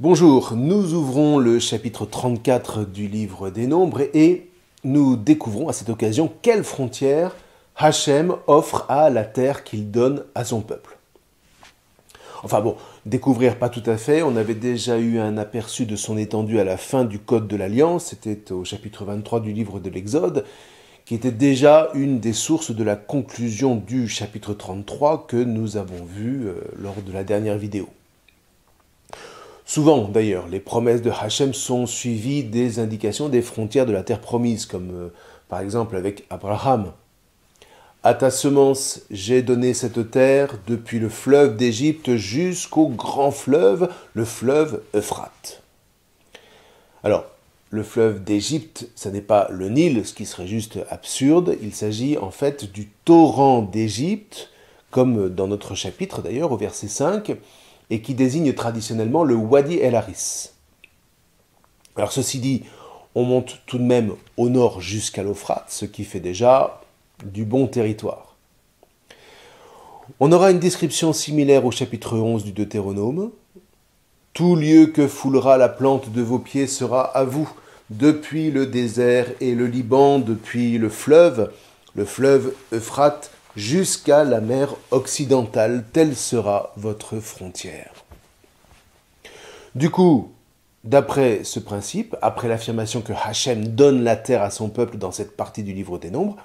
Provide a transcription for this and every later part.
Bonjour, nous ouvrons le chapitre 34 du livre des Nombres et nous découvrons à cette occasion quelles frontières Hachem offre à la terre qu'il donne à son peuple. Enfin bon, découvrir pas tout à fait, on avait déjà eu un aperçu de son étendue à la fin du Code de l'Alliance, c'était au chapitre 23 du livre de l'Exode, qui était déjà une des sources de la conclusion du chapitre 33 que nous avons vu lors de la dernière vidéo. Souvent, d'ailleurs, les promesses de Hachem sont suivies des indications des frontières de la terre promise, comme par exemple avec Abraham. À ta semence, j'ai donné cette terre depuis le fleuve d'Égypte jusqu'au grand fleuve, le fleuve Euphrate. Alors, le fleuve d'Égypte, ce n'est pas le Nil, ce qui serait juste absurde. Il s'agit en fait du torrent d'Égypte, comme dans notre chapitre d'ailleurs, au verset 5, et qui désigne traditionnellement le Wadi El Haris. Alors ceci dit, on monte tout de même au nord jusqu'à l'Euphrate, ce qui fait déjà du bon territoire. On aura une description similaire au chapitre 11 du Deutéronome. « Tout lieu que foulera la plante de vos pieds sera à vous, depuis le désert et le Liban, depuis le fleuve Euphrate, jusqu'à la mer occidentale, telle sera votre frontière. » Du coup, d'après ce principe, après l'affirmation que Hachem donne la terre à son peuple dans cette partie du livre des Nombres,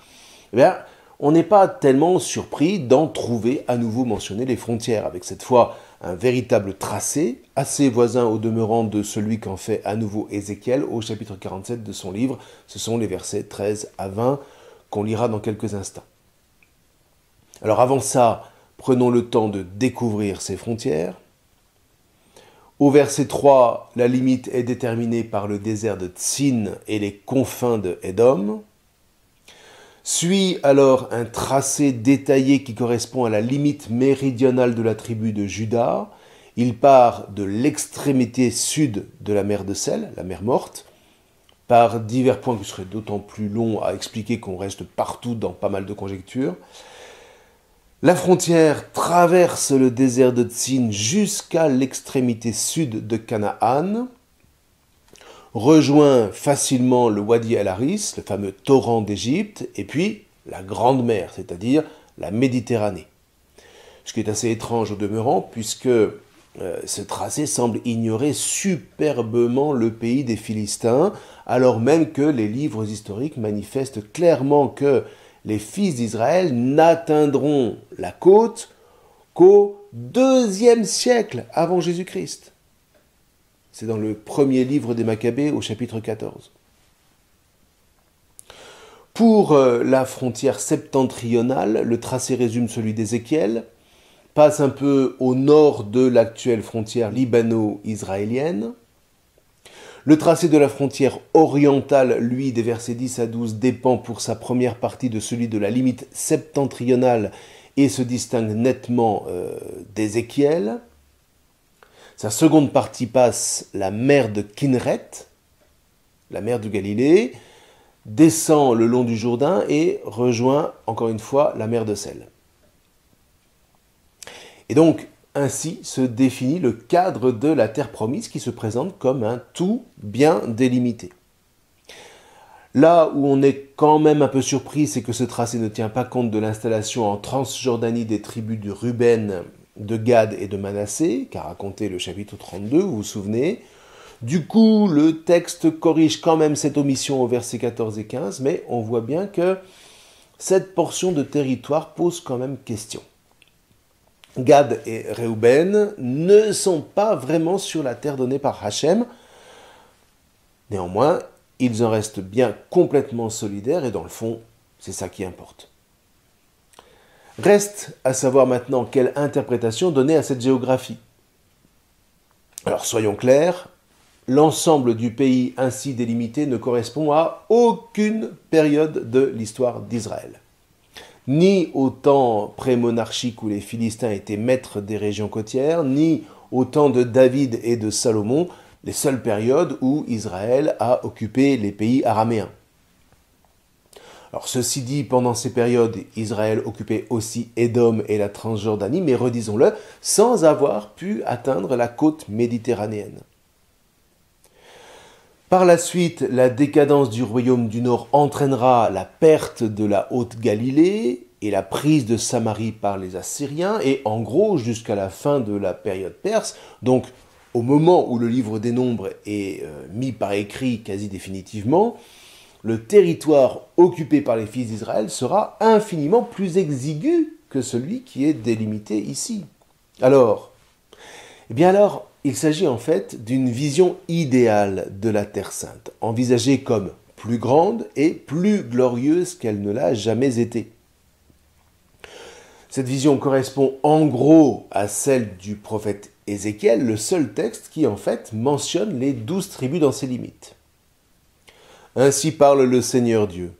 on n'est pas tellement surpris d'en trouver à nouveau mentionner les frontières, avec cette fois un véritable tracé, assez voisin au demeurant de celui qu'en fait à nouveau Ézéchiel au chapitre 47 de son livre. Ce sont les versets 13 à 20 qu'on lira dans quelques instants. Alors avant ça, prenons le temps de découvrir ces frontières. Au verset 3, la limite est déterminée par le désert de Tsin et les confins de Édom. Suit alors un tracé détaillé qui correspond à la limite méridionale de la tribu de Juda. Il part de l'extrémité sud de la mer de Sel, la mer morte, par divers points qui seraient d'autant plus longs à expliquer qu'on reste partout dans pas mal de conjectures. La frontière traverse le désert de Tsin jusqu'à l'extrémité sud de Canaan, rejoint facilement le Wadi El Haris, le fameux torrent d'Égypte, et puis la Grande Mer, c'est-à-dire la Méditerranée. Ce qui est assez étrange au demeurant, puisque ce tracé semble ignorer superbement le pays des Philistins, alors même que les livres historiques manifestent clairement que les fils d'Israël n'atteindront la côte qu'au IIe siècle avant Jésus-Christ. C'est dans le premier livre des Maccabées au chapitre 14. Pour la frontière septentrionale, le tracé résume celui d'Ézéchiel, passe un peu au nord de l'actuelle frontière libano-israélienne. Le tracé de la frontière orientale, lui, des versets 10 à 12, dépend pour sa première partie de celui de la limite septentrionale et se distingue nettement d'Ézéchiel. Sa seconde partie passe la mer de Kinneret, la mer du Galilée, descend le long du Jourdain et rejoint encore une fois la mer de Sel. Et donc, ainsi se définit le cadre de la terre promise qui se présente comme un tout bien délimité. Là où on est quand même un peu surpris, c'est que ce tracé ne tient pas compte de l'installation en Transjordanie des tribus de Ruben, de Gad et de Manassé, qu'a raconté le chapitre 32, vous vous souvenez. Du coup, le texte corrige quand même cette omission au verset 14 et 15, mais on voit bien que cette portion de territoire pose quand même question. Gad et Réhouben ne sont pas vraiment sur la terre donnée par Hachem. Néanmoins, ils en restent bien complètement solidaires et dans le fond, c'est ça qui importe. Reste à savoir maintenant quelle interprétation donner à cette géographie. Alors soyons clairs, l'ensemble du pays ainsi délimité ne correspond à aucune période de l'histoire d'Israël. Ni au temps pré-monarchique où les Philistins étaient maîtres des régions côtières, ni au temps de David et de Salomon, les seules périodes où Israël a occupé les pays araméens. Alors ceci dit, pendant ces périodes, Israël occupait aussi Édom et la Transjordanie, mais redisons-le, sans avoir pu atteindre la côte méditerranéenne. Par la suite, la décadence du royaume du Nord entraînera la perte de la Haute-Galilée et la prise de Samarie par les Assyriens, et en gros jusqu'à la fin de la période perse, donc au moment où le livre des Nombres est mis par écrit quasi définitivement, le territoire occupé par les fils d'Israël sera infiniment plus exigu que celui qui est délimité ici. Alors, il s'agit en fait d'une vision idéale de la Terre Sainte, envisagée comme plus grande et plus glorieuse qu'elle ne l'a jamais été. Cette vision correspond en gros à celle du prophète Ézéchiel, le seul texte qui en fait mentionne les 12 tribus dans ses limites. Ainsi parle le Seigneur Dieu.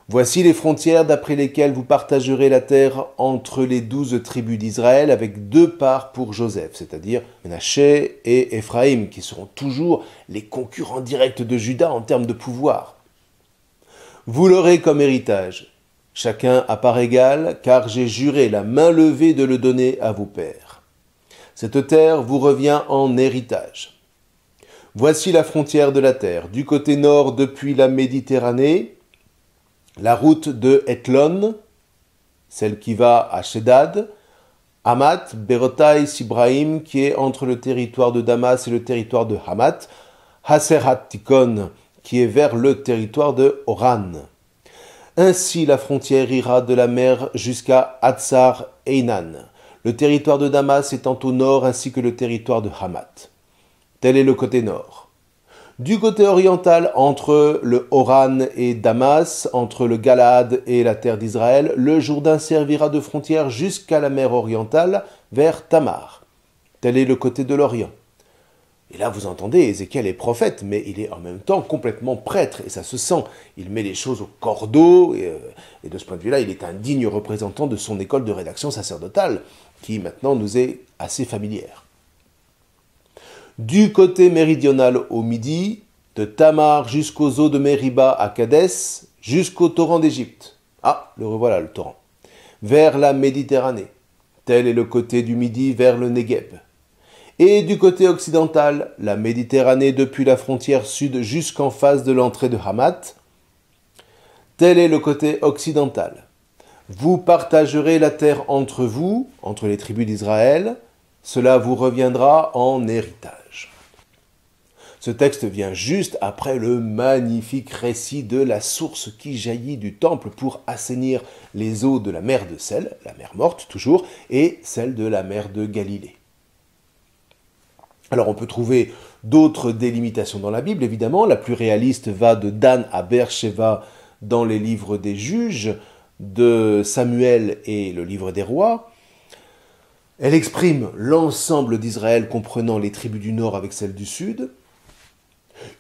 Voici les frontières d'après lesquelles vous partagerez la terre entre les 12 tribus d'Israël avec 2 parts pour Joseph, c'est-à-dire Ménaché et Éphraïm, qui seront toujours les concurrents directs de Juda en termes de pouvoir. Vous l'aurez comme héritage, chacun à part égale, car j'ai juré la main levée de le donner à vos pères. Cette terre vous revient en héritage. Voici la frontière de la terre, du côté nord depuis la Méditerranée, la route de Etlon, celle qui va à Shedad, Hamath, Berotai, Sibraïm, qui est entre le territoire de Damas et le territoire de Hamath, Haserhat Tikon, qui est vers le territoire de Oran. Ainsi la frontière ira de la mer jusqu'à Hatzar Einan, le territoire de Damas étant au nord ainsi que le territoire de Hamath. Tel est le côté nord. Du côté oriental, entre le Oran et Damas, entre le Galaad et la terre d'Israël, le Jourdain servira de frontière jusqu'à la mer orientale, vers Tamar. Tel est le côté de l'Orient. Et là, vous entendez, Ézéchiel est prophète, mais il est en même temps complètement prêtre, et ça se sent. Il met les choses au cordeau, et de ce point de vue-là, il est un digne représentant de son école de rédaction sacerdotale, qui maintenant nous est assez familière. Du côté méridional au midi, de Tamar jusqu'aux eaux de Mériba à Kadès, jusqu'au torrent d'Égypte. Ah, le revoilà, le torrent. Vers la Méditerranée. Tel est le côté du midi vers le Negueb. Et du côté occidental, la Méditerranée depuis la frontière sud jusqu'en face de l'entrée de Hamath. Tel est le côté occidental. Vous partagerez la terre entre vous, entre les tribus d'Israël. Cela vous reviendra en héritage. Ce texte vient juste après le magnifique récit de la source qui jaillit du temple pour assainir les eaux de la mer de sel, la mer morte toujours, et celle de la mer de Galilée. Alors on peut trouver d'autres délimitations dans la Bible, évidemment. La plus réaliste va de Dan à Beersheba dans les livres des juges, de Samuel et le livre des rois. Elle exprime l'ensemble d'Israël comprenant les tribus du nord avec celles du sud.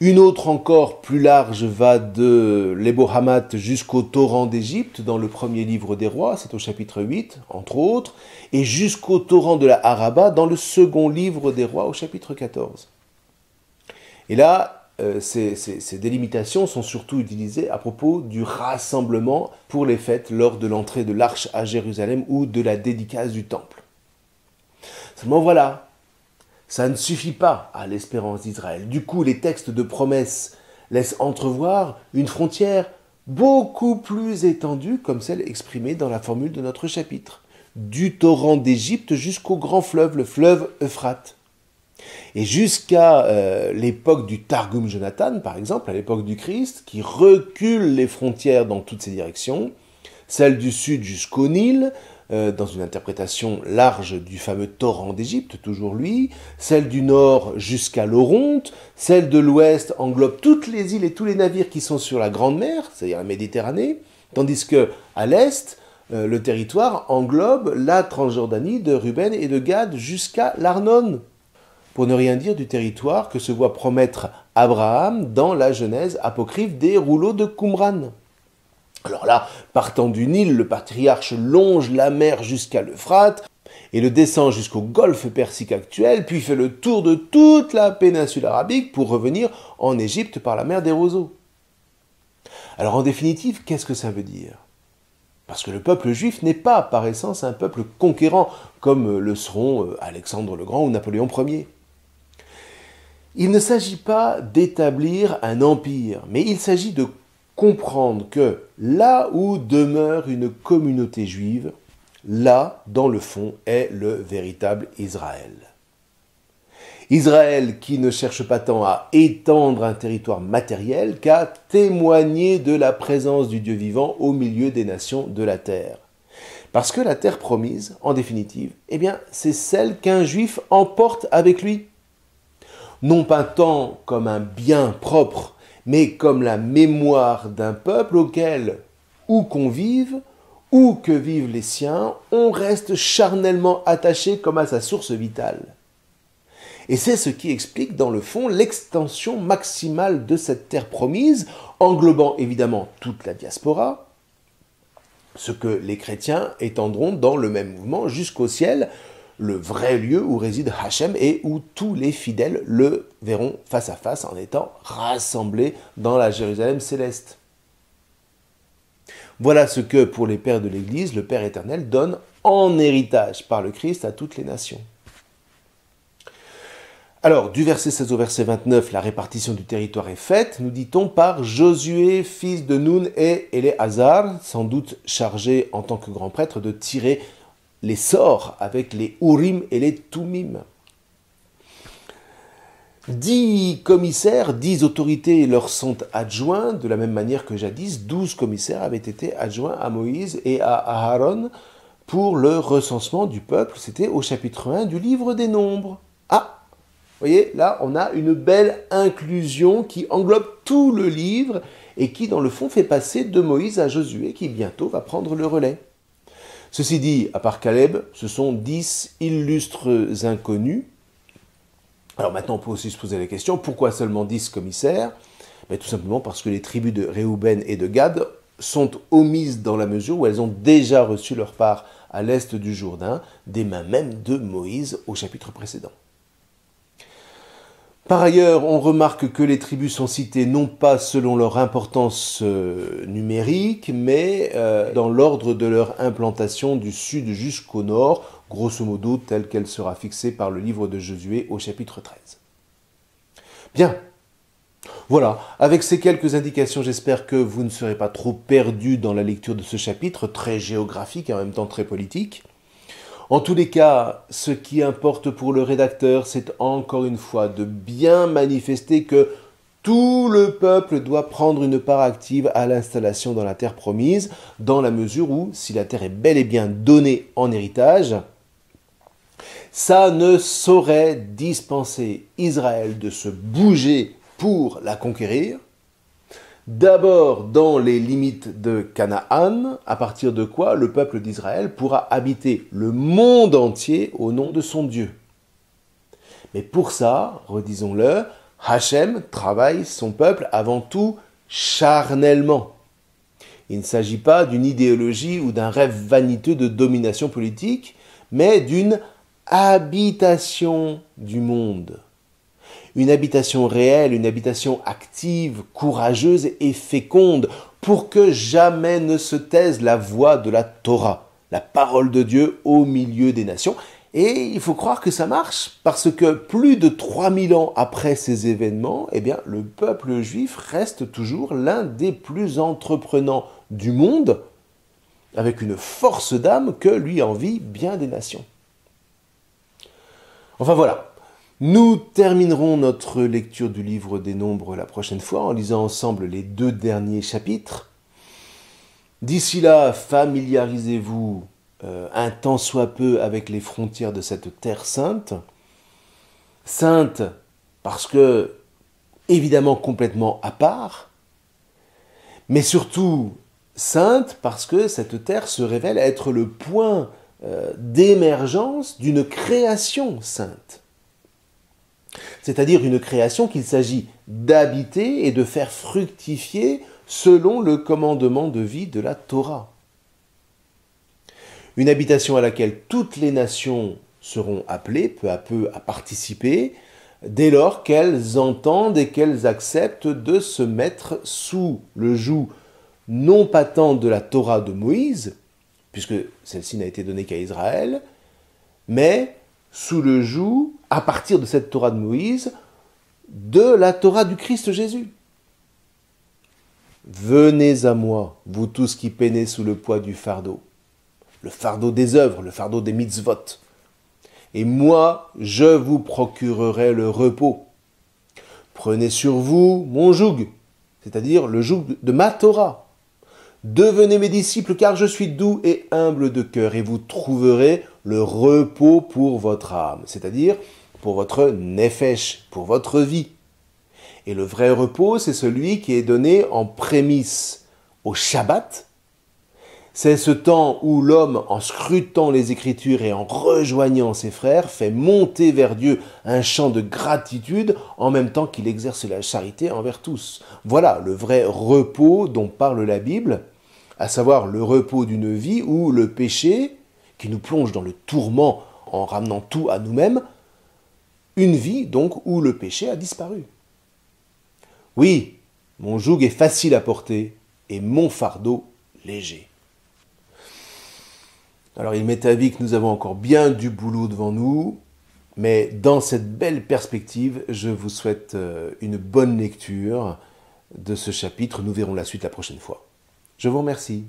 Une autre encore plus large va de l'Ebo-Hamath jusqu'au torrent d'Égypte dans le premier livre des rois, c'est au chapitre 8, entre autres, et jusqu'au torrent de la Araba dans le second livre des rois au chapitre 14. Et là, ces délimitations sont surtout utilisées à propos du rassemblement pour les fêtes lors de l'entrée de l'arche à Jérusalem ou de la dédicace du temple. Seulement voilà, ça ne suffit pas à l'espérance d'Israël. Du coup, les textes de promesses laissent entrevoir une frontière beaucoup plus étendue comme celle exprimée dans la formule de notre chapitre. Du torrent d'Égypte jusqu'au grand fleuve, le fleuve Euphrate. Et jusqu'à l'époque du Targum Jonathan, par exemple, à l'époque du Christ, qui recule les frontières dans toutes ces directions, celle du sud jusqu'au Nil, dans une interprétation large du fameux torrent d'Égypte, toujours lui, celle du nord jusqu'à l'Oronte, celle de l'ouest englobe toutes les îles et tous les navires qui sont sur la Grande Mer, c'est-à-dire la Méditerranée, tandis que à l'est, le territoire englobe la Transjordanie de Ruben et de Gad jusqu'à l'Arnon, pour ne rien dire du territoire que se voit promettre Abraham dans la Genèse apocryphe des rouleaux de Qumran. Alors là, partant du Nil, le patriarche longe la mer jusqu'à l'Euphrate et le descend jusqu'au golfe Persique actuel, puis fait le tour de toute la péninsule arabique pour revenir en Égypte par la mer des Roseaux. Alors en définitive, qu'est-ce que ça veut dire ? Parce que le peuple juif n'est pas par essence un peuple conquérant comme le seront Alexandre le Grand ou Napoléon Ier. Il ne s'agit pas d'établir un empire, mais il s'agit de comprendre que là où demeure une communauté juive, là, dans le fond, est le véritable Israël. Israël qui ne cherche pas tant à étendre un territoire matériel qu'à témoigner de la présence du Dieu vivant au milieu des nations de la terre. Parce que la terre promise, en définitive, eh bien, c'est celle qu'un juif emporte avec lui. Non pas tant comme un bien propre, mais comme la mémoire d'un peuple auquel, où qu'on vive, où que vivent les siens, on reste charnellement attaché comme à sa source vitale. Et c'est ce qui explique, dans le fond, l'extension maximale de cette terre promise, englobant évidemment toute la diaspora, ce que les chrétiens étendront dans le même mouvement jusqu'au ciel, le vrai lieu où réside Hachem et où tous les fidèles le verront face à face en étant rassemblés dans la Jérusalem céleste. Voilà ce que, pour les pères de l'Église, le Père éternel donne en héritage par le Christ à toutes les nations. Alors, du verset 16 au verset 29, la répartition du territoire est faite, nous dit-on, par Josué, fils de Nun et Éléazar, sans doute chargé en tant que grand prêtre de tirer les sorts avec les Urim et les Tumim. 10 commissaires, 10 autorités leur sont adjoints, de la même manière que jadis, 12 commissaires avaient été adjoints à Moïse et à Aaron pour le recensement du peuple. C'était au chapitre 1 du livre des Nombres. Ah, vous voyez, là, on a une belle inclusion qui englobe tout le livre et qui, dans le fond, fait passer de Moïse à Josué, qui bientôt va prendre le relais. Ceci dit, à part Caleb, ce sont 10 illustres inconnus. Alors maintenant, on peut aussi se poser la question, pourquoi seulement 10 commissaires ? Tout simplement parce que les tribus de Réhouben et de Gad sont omises dans la mesure où elles ont déjà reçu leur part à l'est du Jourdain, des mains même de Moïse au chapitre précédent. Par ailleurs, on remarque que les tribus sont citées non pas selon leur importance numérique, mais dans l'ordre de leur implantation du sud jusqu'au nord, grosso modo telle qu'elle sera fixée par le livre de Josué au chapitre 13. Bien, voilà, avec ces quelques indications, j'espère que vous ne serez pas trop perdus dans la lecture de ce chapitre, très géographique et en même temps très politique. En tous les cas, ce qui importe pour le rédacteur, c'est encore une fois de bien manifester que tout le peuple doit prendre une part active à l'installation dans la terre promise, dans la mesure où, si la terre est bel et bien donnée en héritage, ça ne saurait dispenser Israël de se bouger pour la conquérir. D'abord dans les limites de Canaan, à partir de quoi le peuple d'Israël pourra habiter le monde entier au nom de son Dieu. Mais pour ça, redisons-le, Hachem travaille son peuple avant tout charnellement. Il ne s'agit pas d'une idéologie ou d'un rêve vaniteux de domination politique, mais d'une habitation du monde. Une habitation réelle, une habitation active, courageuse et féconde, pour que jamais ne se taise la voix de la Torah, la parole de Dieu au milieu des nations. Et il faut croire que ça marche, parce que plus de 3000 ans après ces événements, eh bien, le peuple juif reste toujours l'un des plus entreprenants du monde, avec une force d'âme que lui envient bien des nations. Enfin voilà. Nous terminerons notre lecture du livre des Nombres la prochaine fois en lisant ensemble les 2 derniers chapitres. D'ici là, familiarisez-vous un tant soit peu avec les frontières de cette terre sainte. Sainte parce que, évidemment, complètement à part, mais surtout sainte parce que cette terre se révèle être le point d'émergence d'une création sainte. C'est-à-dire une création qu'il s'agit d'habiter et de faire fructifier selon le commandement de vie de la Torah. Une habitation à laquelle toutes les nations seront appelées peu à peu à participer, dès lors qu'elles entendent et qu'elles acceptent de se mettre sous le joug non pas tant de la Torah de Moïse, puisque celle-ci n'a été donnée qu'à Israël, mais sous le joug, à partir de cette Torah de Moïse, de la Torah du Christ Jésus. Venez à moi, vous tous qui peinez sous le poids du fardeau des œuvres, le fardeau des mitzvot. Et moi, je vous procurerai le repos. Prenez sur vous mon joug, c'est-à-dire le joug de ma Torah. Devenez mes disciples, car je suis doux et humble de cœur, et vous trouverez le repos pour votre âme, c'est-à-dire pour votre nefesh, pour votre vie. Et le vrai repos, c'est celui qui est donné en prémisse au Shabbat. C'est ce temps où l'homme, en scrutant les Écritures et en rejoignant ses frères, fait monter vers Dieu un chant de gratitude en même temps qu'il exerce la charité envers tous. Voilà le vrai repos dont parle la Bible, à savoir le repos d'une vie où le péché, qui nous plonge dans le tourment en ramenant tout à nous-mêmes, une vie donc où le péché a disparu. Oui, mon joug est facile à porter et mon fardeau léger. Alors il m'est avis que nous avons encore bien du boulot devant nous, mais dans cette belle perspective, je vous souhaite une bonne lecture de ce chapitre. Nous verrons la suite la prochaine fois. Je vous remercie.